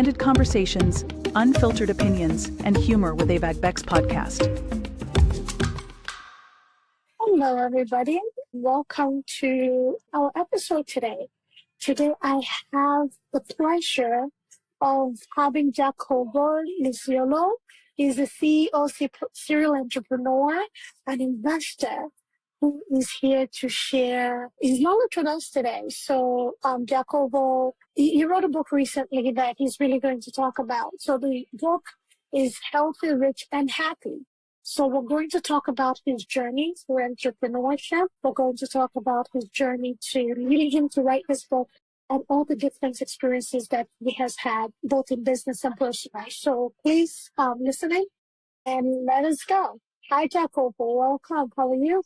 Candid conversations, unfiltered opinions, and humor with Abeg Vex Podcast. Hello, everybody. Welcome to our episode today. Today, I have the pleasure of having Jacopo Iasiello. He's a CEO, serial entrepreneur, and investor who is here to share his knowledge with us today. So, Jacopo, he wrote a book recently that he's really going to talk about. So the book is Healthy, Rich, and Happy. So we're going to talk about his journey through entrepreneurship. We're going to talk about his journey to leading him to write this book and all the different experiences that he has had, both in business and personal. So please listen in and let us go. Hi, Jacopo. Welcome. How are you?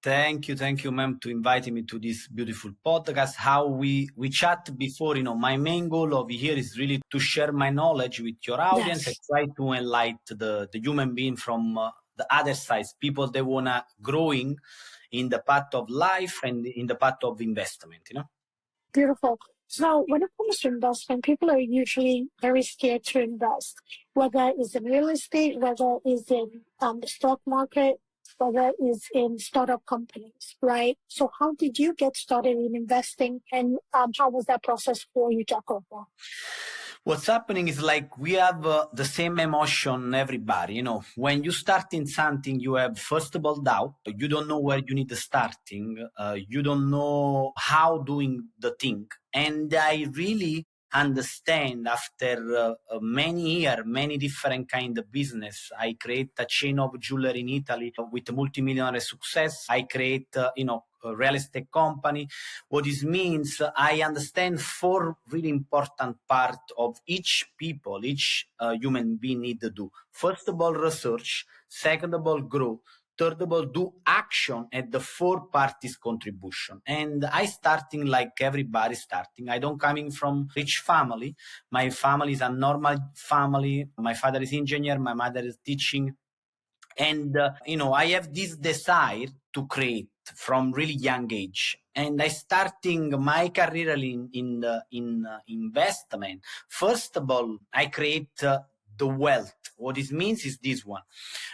Thank you, ma'am, to inviting me to this beautiful podcast. How we chat before, my main goal over here is really to share my knowledge with your audience and try to enlighten the human being from the other side, people that wanna growing in the path of life and in the path of investment, Beautiful. So when it comes to investment, people are usually very scared to invest, whether it's in real estate, whether it's in the stock market, whether it's in startup companies, right? So how did you get started in investing, and how was that process for you, Jacopo? What's happening is like we have the same emotion, everybody. When you start in something, you have first of all doubt. You don't know where you need to starting. You don't know how doing the thing. And I really understand after many years, many different kind of business. I create a chain of jewelry in Italy with a multimillion-dollar success. I create, a real estate company. What this means, I understand four really important part of each people, each human being need to do. First of all, research. Second of all, grow. Third of all, do action, and the fourth part is contribution. And I starting like everybody starting. I don't coming from rich family. My family is a normal family. My father is engineer. My mother is teaching. And, I have this desire to create from really young age. And I starting my career in investment. First of all, I create the wealth. What this means is this one.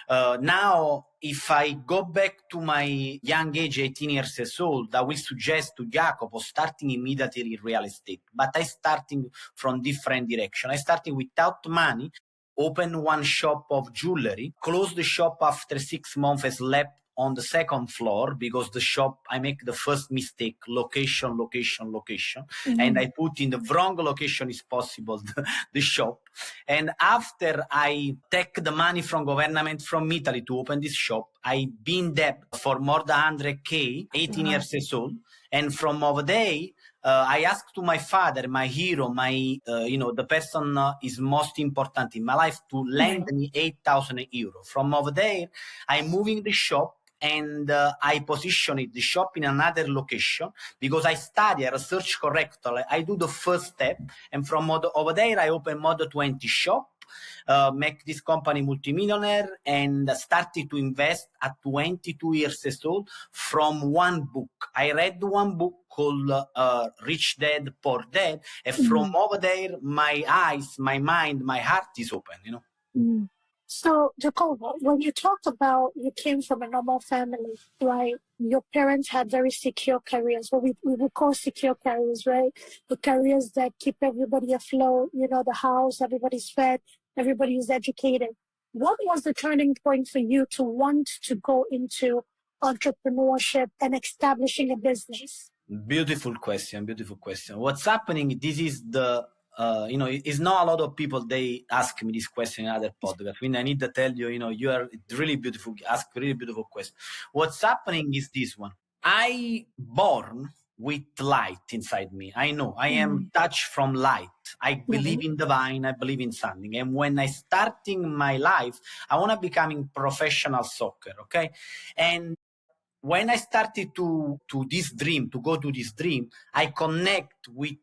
Now, if I go back to my young age, 18 years old, I will suggest to Jacopo starting immediately in real estate. But I starting from different direction. I starting without money, open one shop of jewelry, close the shop after 6 months, I slept on the second floor because the shop, I make the first mistake, location. Mm-hmm. And I put in the wrong location is possible, the shop. And after I take the money from government from Italy to open this shop, I been debt for more than 100K, 18 years old. And from over there, I asked to my father, my hero, the person is most important in my life, to lend me 8,000 euros. From over there, I'm moving the shop and I position the shop in another location because I study, I research correctly. I do the first step, and from over there, I open more than 20 shop. Make this company multimillionaire and started to invest at 22 years old from one book. I read one book called Rich Dad, Poor Dad. And from over there, my eyes, my mind, my heart is open, Mm. So, Jacopo, when you talked about you came from a normal family, right? Your parents had very secure careers, what we would call secure careers, right? The careers that keep everybody afloat, the house, everybody's fed, everybody is educated. What was the turning point for you to want to go into entrepreneurship and establishing a business? Beautiful question. What's happening, this is the it's not a lot of people, they ask me this question in other podcasts. I need to tell you, you are really beautiful, ask really beautiful question. What's happening is this one. I born with light inside me. I know I am touched from light. I believe in divine. I believe in something. And when I starting my life, I want to becoming professional soccer. Okay. And when I started to go to this dream, I connect with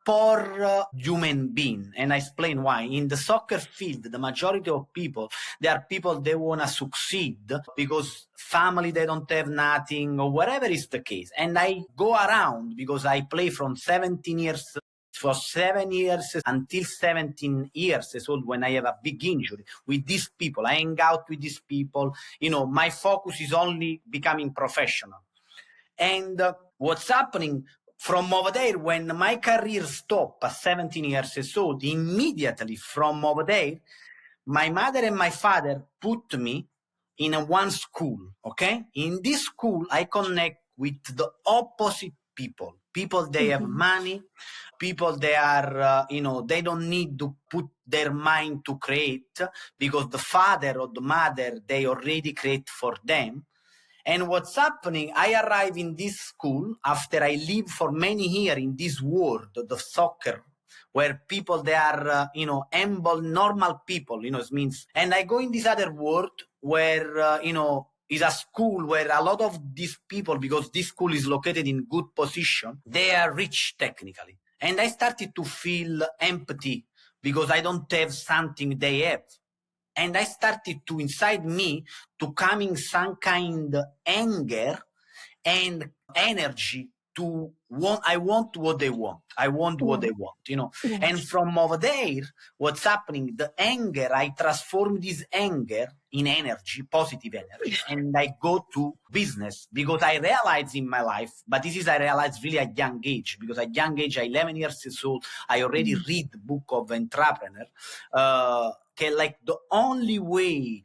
poor human being. And I explain why. In the soccer field, the majority of people, they are people they want to succeed because family, they don't have nothing or whatever is the case. And I go around because I play from 17 years for 7 years until 17 years old when I have a big injury with these people. I hang out with these people. My focus is only becoming professional. And what's happening from over there, when my career stopped at 17 years old, immediately from over there, my mother and my father put me in one school, okay? In this school, I connect with the opposite people. People, they have money. People, they are, they don't need to put their mind to create because the father or the mother, they already create for them. And what's happening, I arrive in this school after I live for many years in this world, the soccer, where people, they are, humble, normal people, it means. And I go in this other world where, is a school where a lot of these people, because this school is located in good position, they are rich technically. And I started to feel empty because I don't have something they have. And I started to, inside me, to coming some kind of anger and energy to want. I want what they want. I want what they want, Yes. And from over there, what's happening, the anger, I transform this anger in energy, positive energy, and I go to business because I realized in my life, but this is I realized really at young age, because at young age, 11 years old, I already read the book of entrepreneur. Like the only way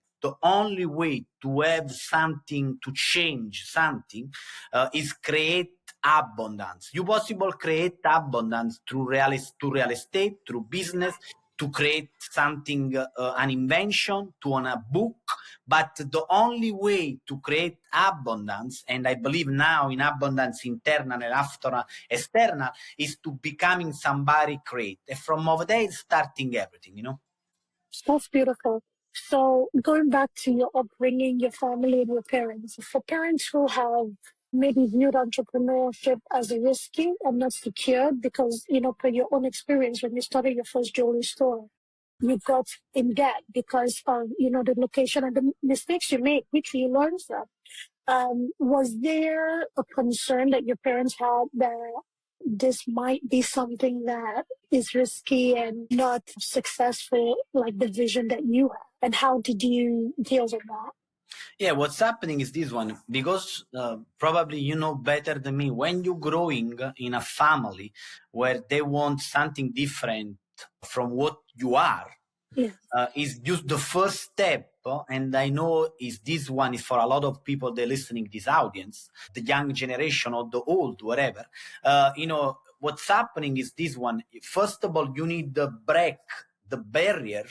to have something, to change something, is create abundance. You possible create abundance through real estate, through business, to create something, an invention, to on a book. But the only way to create abundance, and I believe now in abundance internal and after external, is to becoming somebody great. And from over there, starting everything, That's beautiful. So going back to your upbringing, your family and your parents, for parents who have maybe viewed entrepreneurship as risky and not secure because, per your own experience, when you started your first jewelry store, you got in debt because of, the location and the mistakes you made, which you learned from. Was there a concern that your parents had that this might be something that is risky and not successful, like the vision that you have? And how did you deal with that? Yeah, what's happening is this one, because probably you know better than me, when you're growing in a family where they want something different from what you are, Yes. is just the first step. And I know is this one is for a lot of people they're listening this audience, the young generation or the old, whatever. What's happening is this one. First of all, you need to break the barrier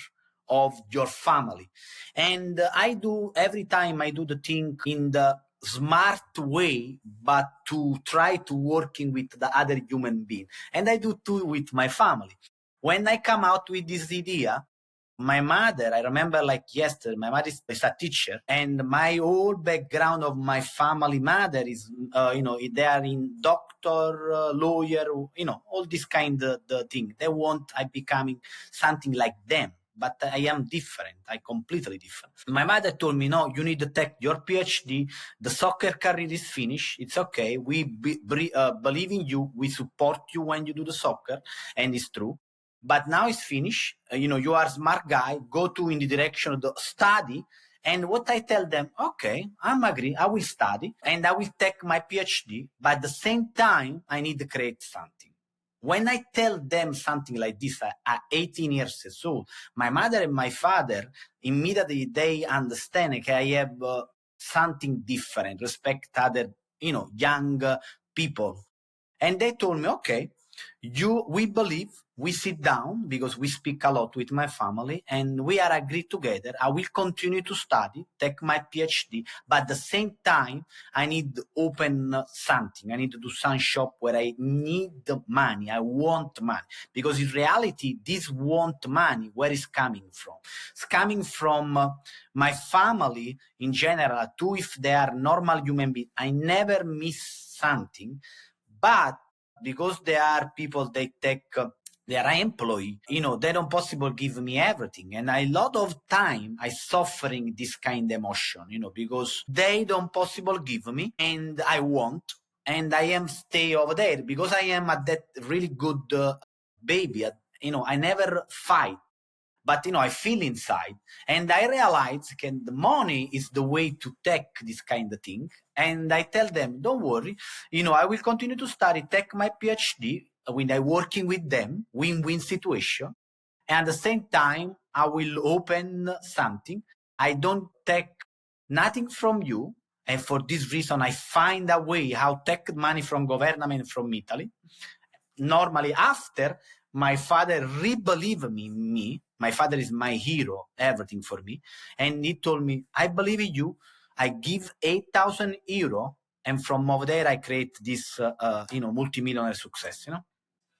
of your family. And I do, every time I do the thing in the smart way, but to try to working with the other human being. And I do too with my family. When I come out with this idea, my mother, I remember like yesterday, my mother is a teacher, and my whole background of my family mother is, they are in doctor, lawyer, all this kind of the thing. They want I becoming something like them. But I am different. I completely different. My mother told me, no, you need to take your PhD. The soccer career is finished. It's okay. We believe in you. We support you when you do the soccer. And it's true. But now it's finished. You are a smart guy. Go to in the direction of the study. And what I tell them, okay, I'm agree. I will study and I will take my PhD. But at the same time, I need to create something. When I tell them something like this at 18 years old, my mother and my father, immediately they understand, okay, I have something different, respect other, young people. And they told me, okay, we believe, we sit down because we speak a lot with my family and we are agreed together. I will continue to study, take my PhD, but at the same time, I need to open something. I need to do some shop where I need the money. I want money because in reality, this want money, where is coming from? It's coming from my family in general, too, if they are normal human beings. I never miss something, but because there are people they take their employee, they don't possible give me everything. And a lot of time I suffering this kind of emotion, because they don't possible give me and I want, and I am stay over there because I am at that really good baby. I never fight, but I feel inside, and I realize the money is the way to take this kind of thing. And I tell them, don't worry, I will continue to study, take my PhD when I working with them, win-win situation. And at the same time, I will open something. I don't take nothing from you. And for this reason, I find a way how take money from government from Italy. Normally, after my father re-believed me, my father is my hero, everything for me. And he told me, I believe in you. I give 8,000 euro. And from over there, I create this, multi-millionaire success,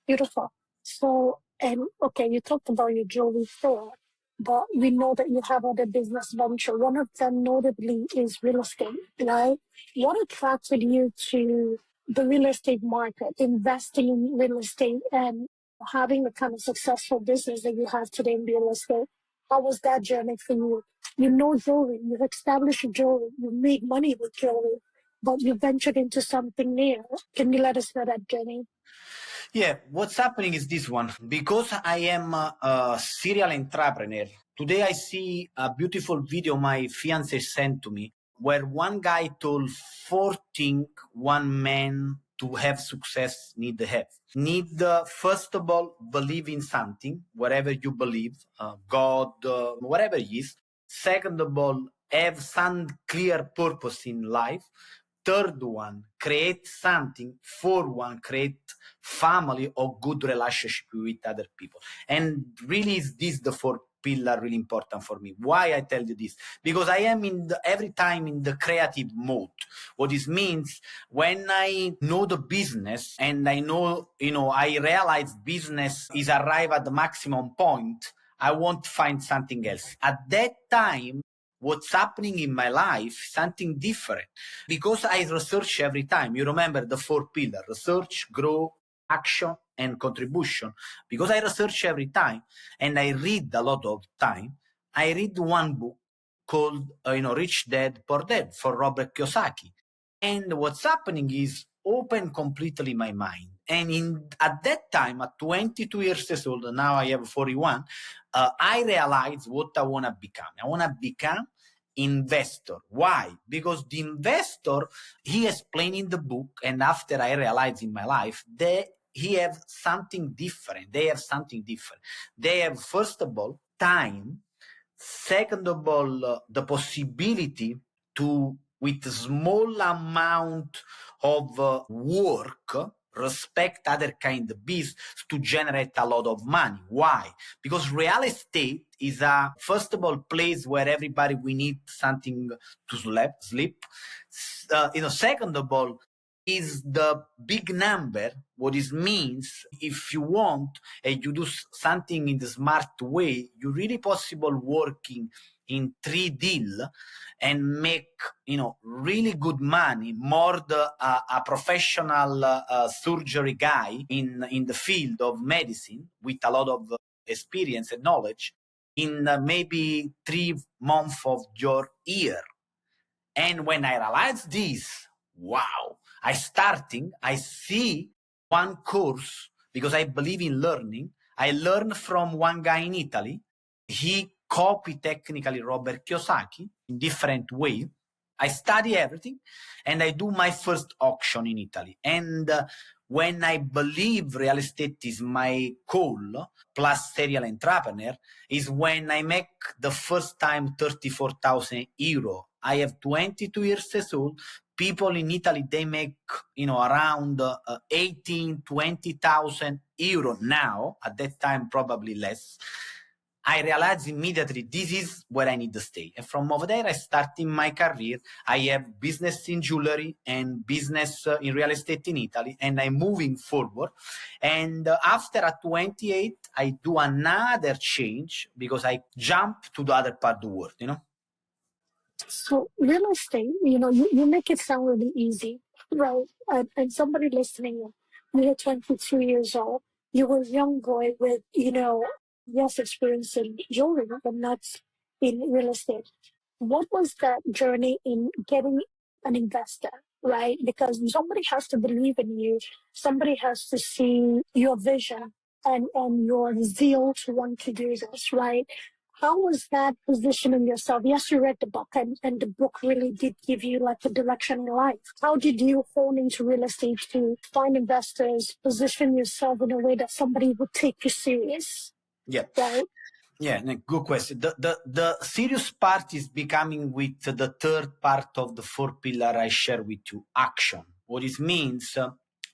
Beautiful. So, and okay, you talked about your jewelry store, but we know that you have other business venture. One of them notably is real estate, right? What attracted you to the real estate market, investing in real estate and having the kind of successful business that you have today in real estate? How was that journey for you? You know jewelry, you've established jewelry, you made money with jewelry, but you ventured into something new. Can you let us know that journey? Yeah, what's happening is this one. Because I am a serial entrepreneur, today I see a beautiful video my fiance sent to me where one guy told 4 things one man to have success need to have. Need, first of all, believe in something, whatever you believe, God, whatever it is. Second of all, have some clear purpose in life. Third one, create something. Fourth one, create family or good relationship with other people. And really, is this the fourth pillar really important for me? Why I tell you this? Because I am every time in the creative mode. What this means, when I know the business and I know, I realize business is arrive at the maximum point, I want to find something else. At that time, what's happening in my life, something different. Because I research every time. You remember the four pillars: research, grow, action, and contribution. Because I research every time and I read a lot of time, I read one book called, Rich Dad, Poor Dad for Robert Kiyosaki. And what's happening is open completely my mind. And at that time, at 22 years old, now I have 41, I realized what I want to become. I want to become investor. Why? Because the investor, he explained in the book, and after I realized in my life, he have something different. They have something different. They have, first of all, time. Second of all, the possibility to, with a small amount of work, respect other kind of business to generate a lot of money. Why? Because real estate is a, first of all, place where everybody we need something to sleep. Second of all, is the big number. What it means, if you want and you do something in the smart way, you really possible working in 3 deal and make really good money, more a professional surgery guy in the field of medicine with a lot of experience and knowledge in maybe 3 months of your year. And when I realized this, wow, I see one course because I believe in learning. I learned from one guy in Italy. He copied technically Robert Kiyosaki in different way. I study everything and I do my first auction in Italy. And when I believe real estate is my goal, plus serial entrepreneur, is when I make the first time 34,000 euro. I have 22 years old. People in Italy, they make, around 18, 20,000 euro now. At that time, probably less. I realized immediately this is where I need to stay. And from over there, I started my career. I have business in jewelry and business in real estate in Italy, and I'm moving forward. And after at 28, I do another change because I jump to the other part of the world. So real estate, you make it sound really easy, right? And somebody listening, you were 22 years old, you were a young boy with, yes, experience in jewelry, but not in real estate. What was that journey in getting an investor, right? Because somebody has to believe in you. Somebody has to see your vision and your zeal to want to do this, right? How was that positioning yourself? Yes, you read the book, and the book really did give you like a direction in life. How did you hone into real estate to find investors, position yourself in a way that somebody would take you serious, Yeah. right? Yeah, good question. The serious part is becoming with the third part of the four pillar I share with you, action. What it means,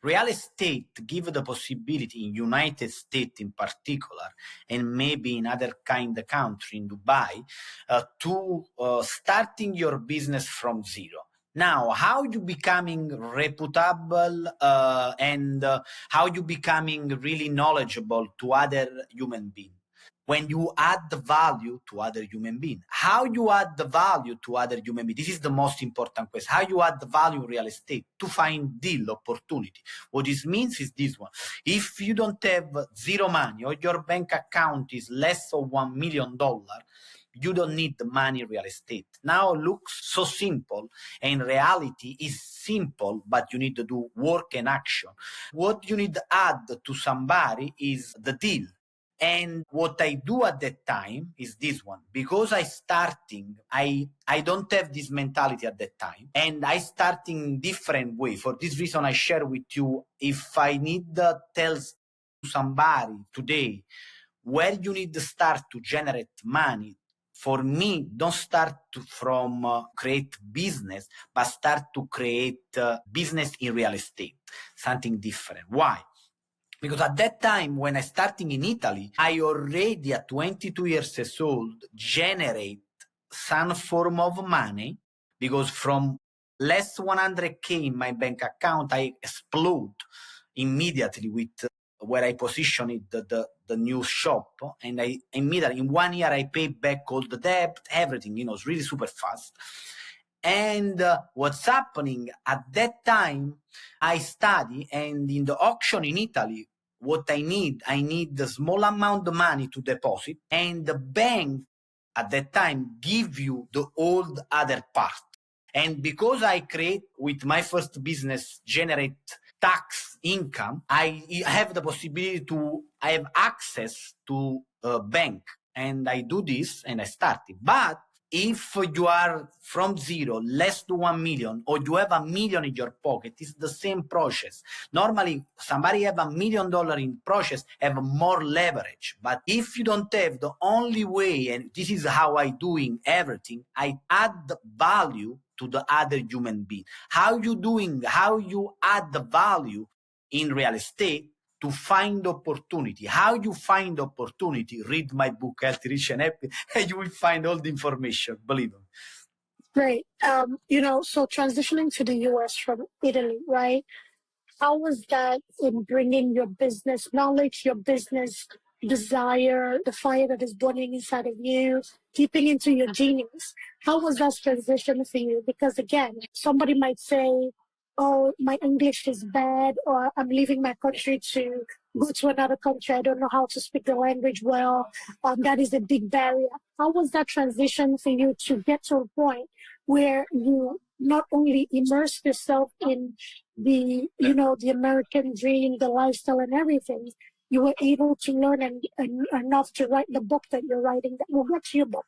real estate give the possibility in United States in particular, and maybe in other kind of country, in Dubai, to starting your business from zero. Now, how you becoming reputable and how you becoming really knowledgeable to other human beings? When you add the value to other human beings. How you add the value to other human beings? This is the most important question. How you add the value in real estate to find deal opportunity. What this means is this one. If you don't have zero money or your bank account is less of $1 million, you don't need the money in real estate. Now it looks so simple, and in reality is simple, but you need to do work and action. What you need to add to somebody is the deal. And what I do at that time is this one. Because I don't have this mentality at that time. And I starting different way. For this reason, I share with you, if I need to tell somebody today where you need to start to generate money, for me, don't start from create business, but start to create business in real estate, something different. Why? Because at that time, when I starting in Italy, I already at 22 years old generate some form of money, because from less 100K in my bank account, I explode immediately with where I positioned the new shop. And I immediately, in 1 year, I pay back all the debt, everything, it's really super fast. And what's happening at that time, I study, and in the auction in Italy, what I need a small amount of money to deposit, and the bank at that time give you the old other part. And because I create with my first business, generate tax income, I have the possibility I have access to a bank, and I do this and I started. But if you are from zero, less to 1 million, or you have $1 million in your pocket, it's the same process. Normally, somebody have $1 million in process, have more leverage. But if you don't have, the only way, and this is how I doing everything, I add value to the other human being. How you add the value in real estate to find opportunity. How you find opportunity? Read my book, Healthy, Rich, and Happy, and you will find all the information, believe me. Great. So transitioning to the US from Italy, right? How was that in bringing your business knowledge, your business desire, the fire that is burning inside of you, keeping into your genius? How was that transition for you? Because again, somebody might say, oh, my English is bad, or I'm leaving my country to go to another country. I don't know how to speak the language well. That is a big barrier. How was that transition for you to get to a point where you not only immerse yourself in the American dream, the lifestyle and everything, you were able to learn and enough to write the book that you're writing, that will get your book.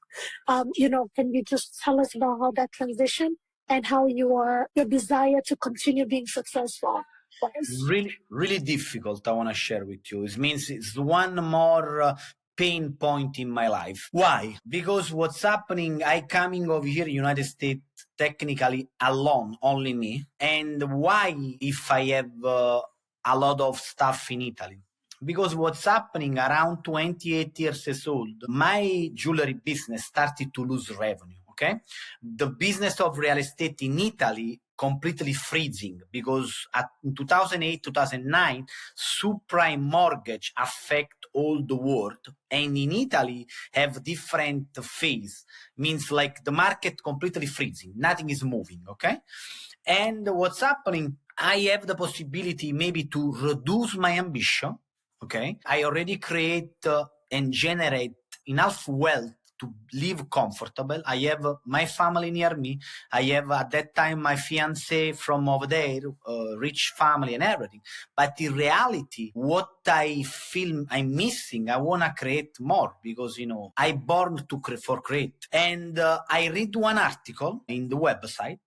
Can you just tell us about how that transition and how your desire to continue being successful was? Really, really difficult, I want to share with you. It means it's one more pain point in my life. Why? Because what's happening, I coming over here United States technically alone, only me. And why if I have a lot of stuff in Italy? Because what's happening, around 28 years old, my jewelry business started to lose revenue. Okay, the business of real estate in Italy completely freezing, because in 2008, 2009, subprime mortgage affect all the world, and in Italy have different phase. Means like the market completely freezing, nothing is moving. Okay, and what's happening? I have the possibility maybe to reduce my ambition. Okay, I already create and generate enough wealth to live comfortable. I have my family near me. I have at that time my fiance from over there, rich family and everything. But in reality, what I feel I'm missing, I want to create more because, I born for create. And I read one article in the website.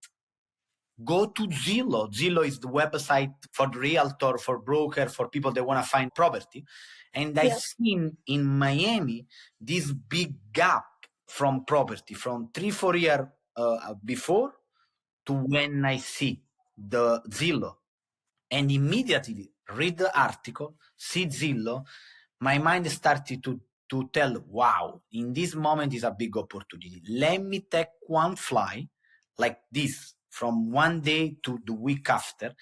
Go to Zillow. Zillow is the website for the realtor, for broker, for people that want to find property. And I Yes. seen in Miami this big gap from property from 3-4 years before to when I see the Zillow. And immediately read the article, see Zillow, my mind started to tell, wow, in this moment is a big opportunity. Let me take one fly like this from one day to the week after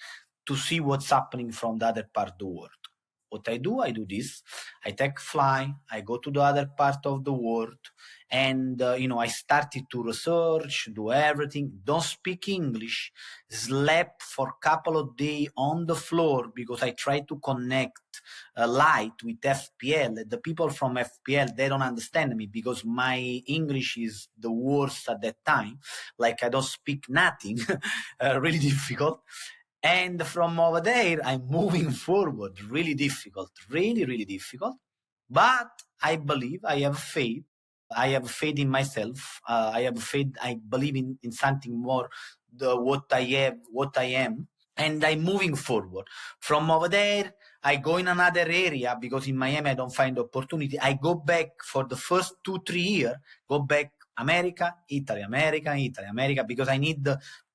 to see what's happening from the other part of the world. What I do this. I take fly, I go to the other part of the world, and I started to research, do everything, don't speak English, slept for a couple of days on the floor because I try to connect light with FPL. The people from FPL, they don't understand me because my English is the worst at that time. Like I don't speak nothing, really difficult. And from over there, I'm moving forward. Really difficult, really, really difficult. But I believe, I have faith. I have faith in myself. I have faith. I believe in something more, what I have, what I am. And I'm moving forward. From over there, I go in another area because in Miami I don't find opportunity. I go back for the first 2-3 years, go back America, Italy, America, Italy, America, because I need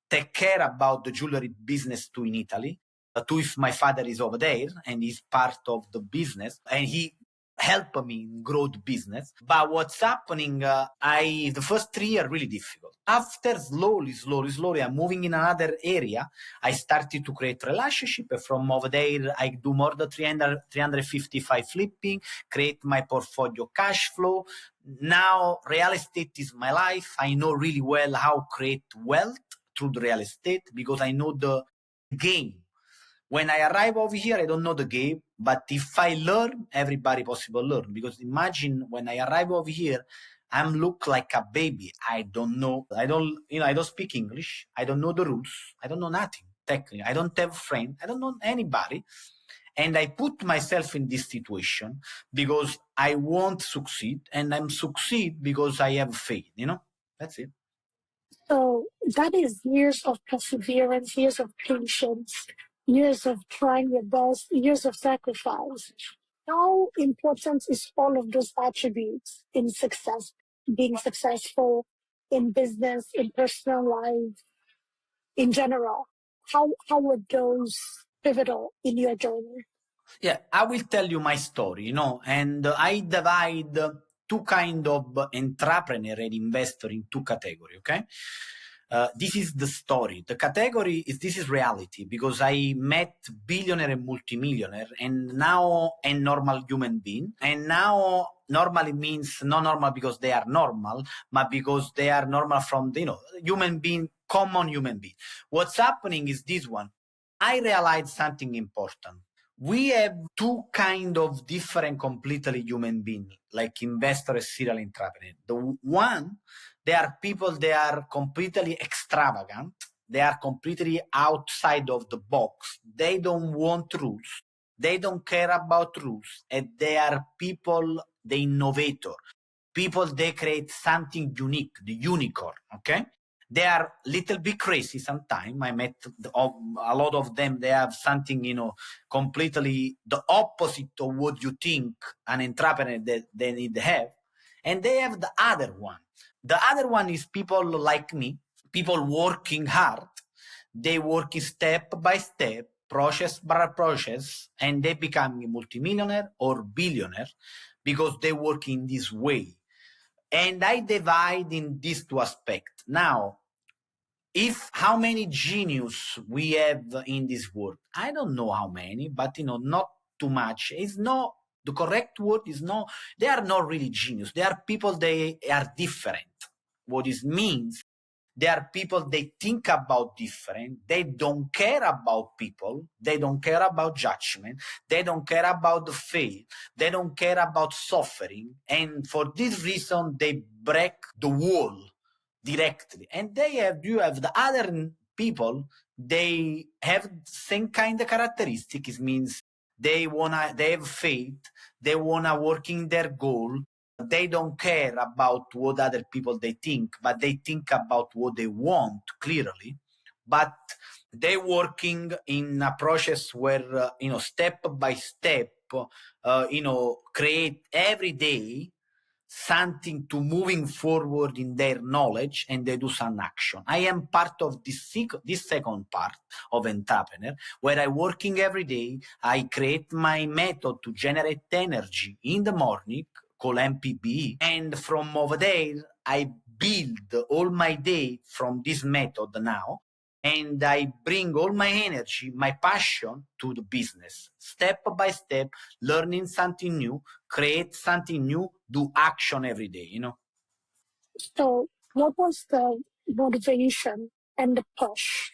take care about the jewelry business too in Italy. Too, if my father is over there and he's part of the business and he help me grow the business. But what's happening, the first 3 years really difficult. After slowly, I'm moving in another area. I started to create relationship. From over there, I do more than 355 flipping, create my portfolio cash flow. Now, real estate is my life. I know really well how create wealth through the real estate because I know the game. When I arrive over here, I don't know the game, but if I learn, everybody possible learn. Because imagine when I arrive over here, I'm look like a baby. I don't know. I don't speak English. I don't know the rules. I don't know nothing. Technically, I don't have friends. I don't know anybody. And I put myself in this situation because I won't succeed, and I'm succeed because I have faith. That's it. So that is years of perseverance, years of patience, years of trying your best, years of sacrifice. How important is all of those attributes in success, being successful in business, in personal life, in general? How were those pivotal in your journey? Yeah, I will tell you my story, and I divide two kind of entrepreneur and investor in two categories, okay? This is the story. The category this is reality because I met billionaire and multimillionaire and now a normal human being. And now normally means not normal because they are normal, but because they are normal from the, human being, common human being. What's happening is this one. I realized something important. We have two kind of different completely human beings, like investor and serial entrepreneur. The one, they are people, they are completely extravagant. They are completely outside of the box. They don't want rules. They don't care about rules. And they are people, the innovator. People, they create something unique, the unicorn, okay? They are little bit crazy sometimes. I met a lot of them. They have something, completely the opposite of what you think an entrepreneur that they need to have. And they have the other one. The other one is people like me, people working hard. They work step by step, process by process, and they become a multimillionaire or billionaire because they work in this way. And I divide in these two aspects. Now, how many genius we have in this world, I don't know how many, but not too much. It's not the correct word. Is no. They are not really genius. They are people. They are different. What it means, They are people, they think about different. They don't care about people. They don't care about judgment. They don't care about the faith. They don't care about suffering. And for this reason, they break the wall directly. And you have the other people, they have same kind of characteristics. It means they have faith. They wanna work in their goal. They don't care about what other people they think, but they think about what they want clearly. But they working in a process where step by step, create every day something to moving forward in their knowledge, and they do some action. I am part of this second part of entrepreneur, where I working every day. I create my method to generate energy in the morning called MPB, and from over there I build all my day from this method now, and I bring all my energy, my passion to the business, step by step, learning something new, create something new, do action every day, So, what was the motivation and the push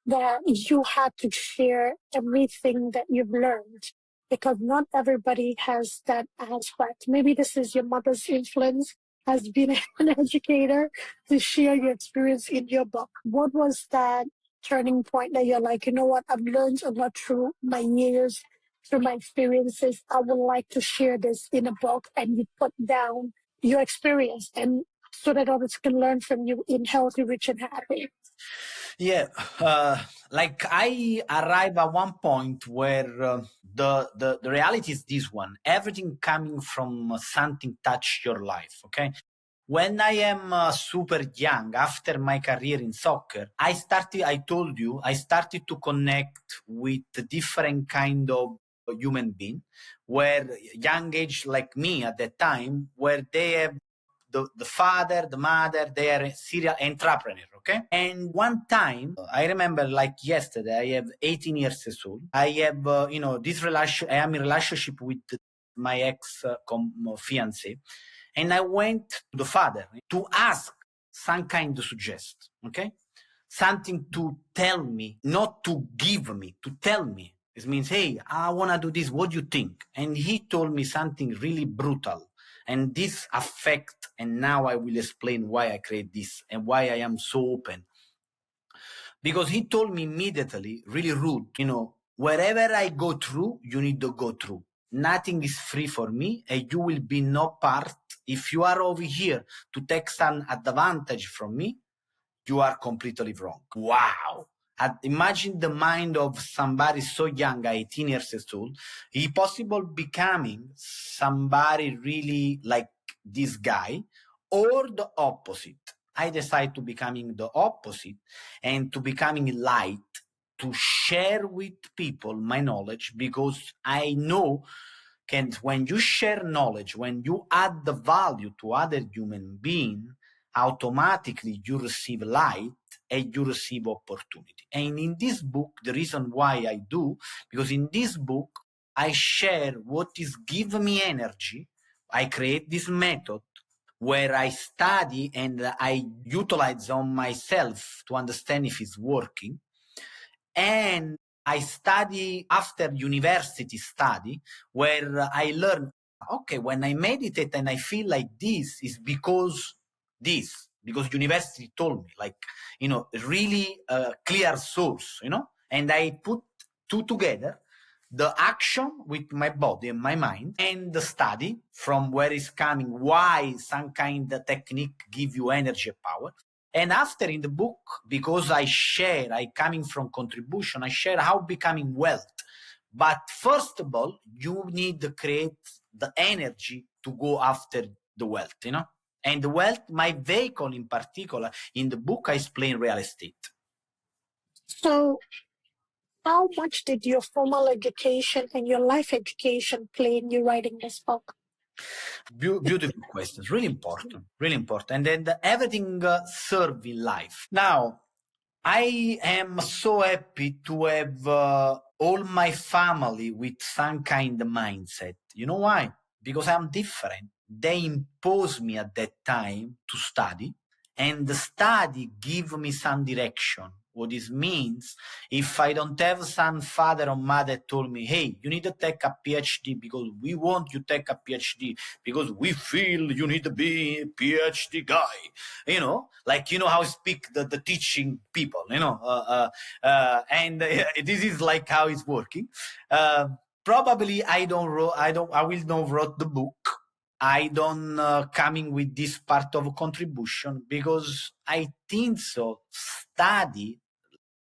that you had to share everything that you've learned? Because not everybody has that aspect. Maybe this is your mother's influence as being an educator to share your experience in your book. What was that turning point that you're like, you know what, I've learned a lot through my years, through my experiences. I would like to share this in a book, and you put down your experience and so that others can learn from you in Healthy, Rich, and Happy. Yeah, like I arrive at one point where the reality is this one: everything coming from something touch your life. Okay, when I am super young, after my career in soccer, I told you, I started to connect with different kind of human being, where young age like me at that time, where they have the father, the mother, they are a serial entrepreneur, okay? And one time, I remember like yesterday, I have 18 years old. I have, this relation, I am in relationship with my ex fiance, and I went to the father to ask some kind of suggest, okay? Something to tell me, not to give me, to tell me. It means, hey, I want to do this. What do you think? And he told me something really brutal. And this affect, and now I will explain why I create this and why I am so open. Because he told me immediately, really rude, wherever I go through, you need to go through. Nothing is free for me, and you will be no part. If you are over here to take some advantage from me, you are completely wrong. Wow. Imagine the mind of somebody so young, 18 years old. He possible becoming somebody really like this guy, or the opposite. I decide to becoming the opposite and to becoming light, to share with people my knowledge, because I know when you share knowledge, when you add the value to other human being, automatically you receive light and you receive opportunity. And in this book, the reason why I do, because in this book, I share what is giving me energy. I create this method where I study and I utilize on myself to understand if it's working. And I study after university study, where I learn, okay, when I meditate and I feel like this is because university told me, like, really clear source, and I put two together, the action with my body and my mind, and the study from where it's coming, why some kind of technique give you energy and power. And after in the book, because I coming from contribution, I share how becoming wealth. But first of all, you need to create the energy to go after the wealth, And the wealth, my vehicle in particular, in the book, I explain real estate. So, how much did your formal education and your life education play in you writing this book? Beautiful questions, really important, really important. And then everything serve in life. Now, I am so happy to have all my family with some kind of mindset. You know why? Because I'm different. They imposed me at that time to study, and the study give me some direction. What this means, if I don't have some father or mother told me, hey, you need to take a PhD because we want you to take a PhD because we feel you need to be a PhD guy, like, how I speak the teaching people, and this is like how it's working. Probably I will not write the book. I don't coming with this part of contribution because I think so.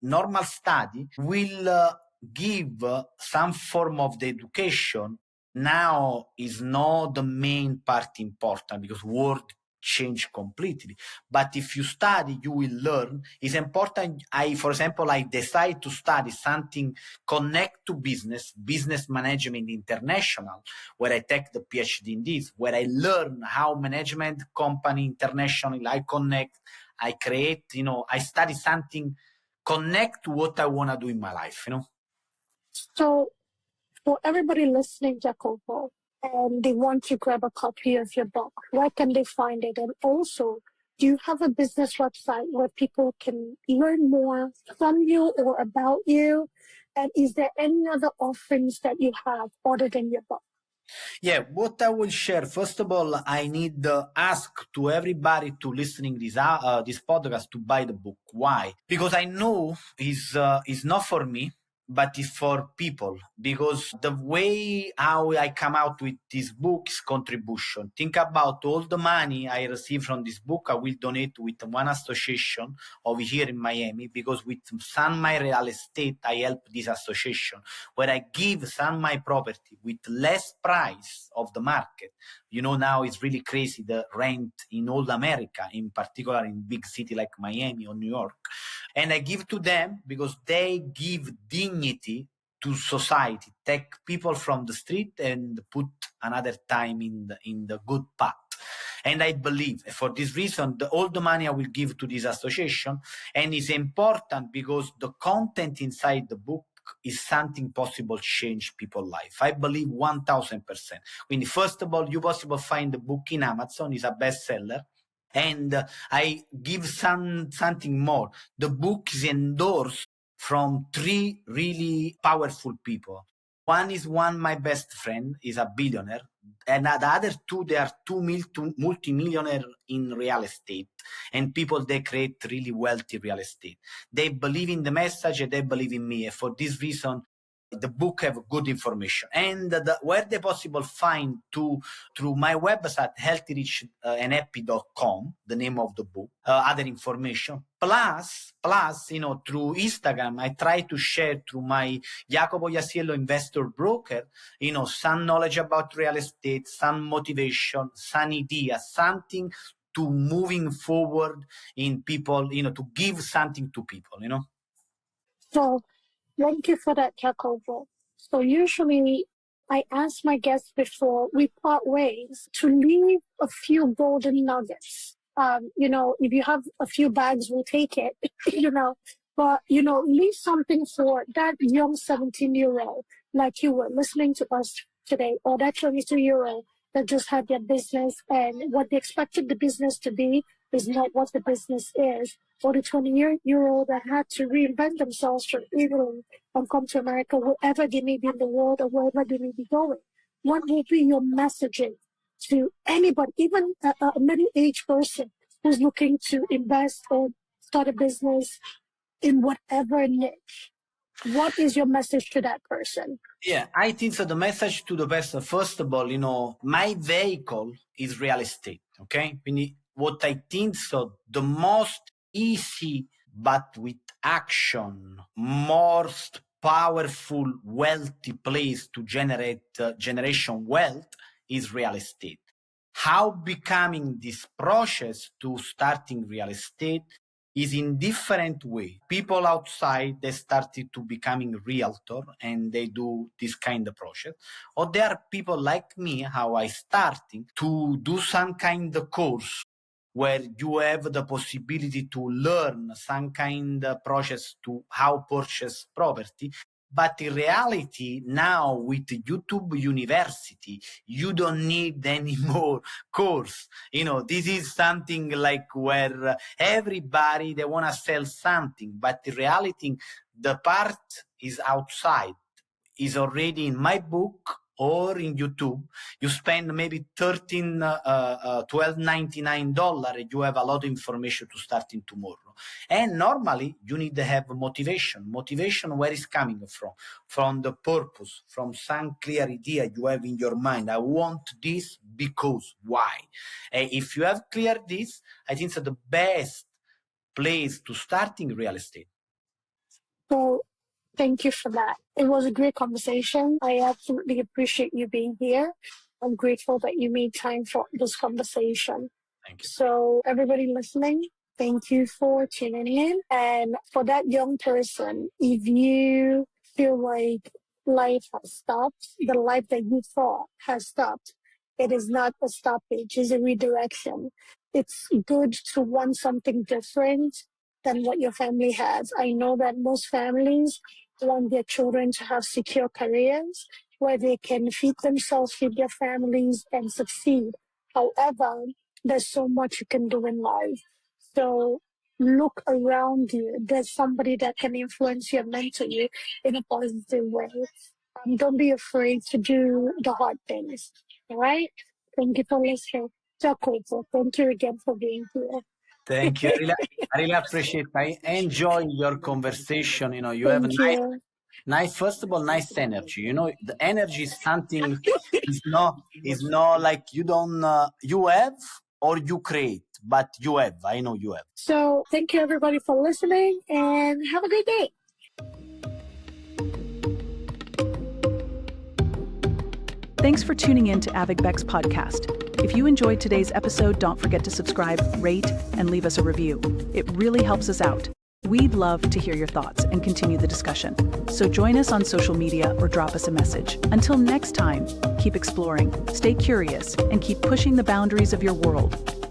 Normal study will give some form of the education. Now is not the main part important because world change completely. But if you study, you will learn. It's important. For example, I decide to study something connect to business management international, where I take the PhD in this, where I learn how management company international, I connect, I create, I study something connect to what I want to do in my life, So, for everybody listening, Jacopo, and they want to grab a copy of your book, where can they find it? And also, do you have a business website where people can learn more from you or about you? And is there any other offerings that you have other than your book? Yeah, what I will share, first of all, I need to ask to everybody to listening this podcast to buy the book. Why? Because I know is not for me, but it's for people. Because the way how I come out with this book is contribution. Think about all the money I receive from this book. I will donate with one association over here in Miami, because with San My Real Estate, I help this association where I give some my property with less price of the market. Now it's really crazy, the rent in all America, in particular in big city like Miami or New York. And I give to them because they give dignity to society, take people from the street and put another time in the good path. And I believe for this reason, all the money I will give to this association, and it's important because the content inside the book is something possible change people's life. I believe 1000%. Quindi, first of all, you possible find the book in Amazon, is a bestseller. And I give something more. The book is endorsed from 3 really powerful people. One is my best friend, is a billionaire. And the other 2, they are 2 multimillionaire in real estate. And people, they create really wealthy real estate. They believe in the message and they believe in me. And for this reason, the book have good information. And where they possible find through my website, healthyrichandhappy.com, the name of the book, other information. Plus, through Instagram, I try to share through my Jacopo Iasiello investor broker, some knowledge about real estate, some motivation, some idea, something to moving forward in people, to give something to people, So, thank you for that, Jacopo. So usually I ask my guests before we part ways to leave a few golden nuggets. If you have a few bags, we'll take it, but, leave something for that young 17-year-old, like you were listening to us today, or that 22-year-old that just had their business and what they expected the business to be is not what the business is, or the 20-year-old that had to reinvent themselves from England and come to America, wherever they may be in the world or wherever they may be going. What will be your messaging to anybody, even a middle-aged person who's looking to invest or start a business in whatever niche? What is your message to that person? Yeah, I think so. The message to the person, first of all, my vehicle is real estate. Okay. What I think so, the most easy, but with action, most powerful, wealthy place to generate generation wealth is real estate. How becoming this process to starting real estate is in different way. People outside, they started to becoming realtor and they do this kind of project. Or there are people like me, how I starting to do some kind of course where you have the possibility to learn some kind of process to how purchase property. But in reality, now with YouTube University, you don't need any more course. This is something like where everybody, they want to sell something, but in reality, the part is outside, is already in my book or in YouTube. You spend maybe $12.99, and you have a lot of information to starting tomorrow. And normally you need to have motivation. Motivation, where is coming from? From the purpose, from some clear idea you have in your mind. I want this because why? And if you have clear this, I think it's the best place to start in real estate. So thank you for that. It was a great conversation. I absolutely appreciate you being here. I'm grateful that you made time for this conversation. Thank you. So everybody listening, thank you for tuning in. And for that young person, if you feel like life has stopped, the life that you thought has stopped, it is not a stoppage, it's a redirection. It's good to want something different than what your family has. I know that most families want their children to have secure careers where they can feed themselves, feed their families, and succeed. However, there's so much you can do in life. So look around you. There's somebody that can influence you and mentor you in a positive way. Don't be afraid to do the hard things. All right? Thank you for listening. Jacopo, thank you again for being here. Thank you. I really appreciate. I enjoy your conversation. You have a nice, first of all, nice energy. The energy is something. is not like you don't. You have or you create, but you have. I know you have. So thank you everybody for listening, and have a great day. Thanks for tuning in to Abeg Vex Podcast. If you enjoyed today's episode, don't forget to subscribe, rate, and leave us a review. It really helps us out. We'd love to hear your thoughts and continue the discussion. So join us on social media or drop us a message. Until next time, keep exploring, stay curious, and keep pushing the boundaries of your world.